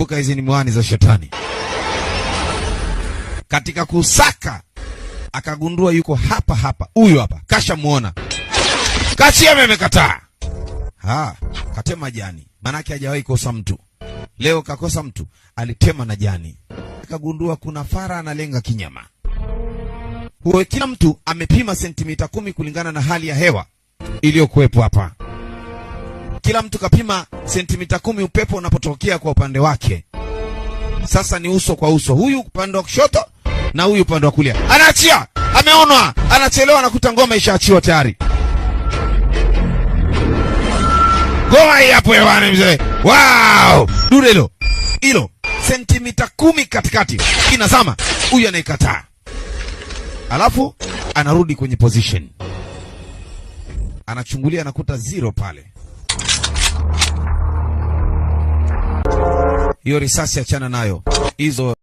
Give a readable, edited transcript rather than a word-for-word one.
kumbuka hizi ni miwani za shetani. Katika kusaka akagundua yuko hapa hapa. Huyu hapa kashamuona. Kachiame amekataa. Katema jani. Manake hajawahi kosa mtu. Leo kakosa mtu, alitema na jani. Akagundua kuna fara analenga kinyama. Huyo kila mtu amepima sentimita 10 kulingana na hali ya hewa iliyokuwepo hapa. Kila mtu kapima sentimita 10 upepo unapotokea kwa upande wake. Sasa ni uso kwa uso. Huyu upande wa kushoto na huyu upande wa kulia. Anaachia! Ameonwa! Anachelewa na kuta ngoma ishaachiwa tayari. Ngoma hii hapo hewani mzee. Wow! Dude hilo sentimita 10 katikati. Inazama. Huyu anaikataa. Alafu anarudi kwenye position. Anachungulia anakuta 0 pale. Hiyo risasi achana nayo. Hizo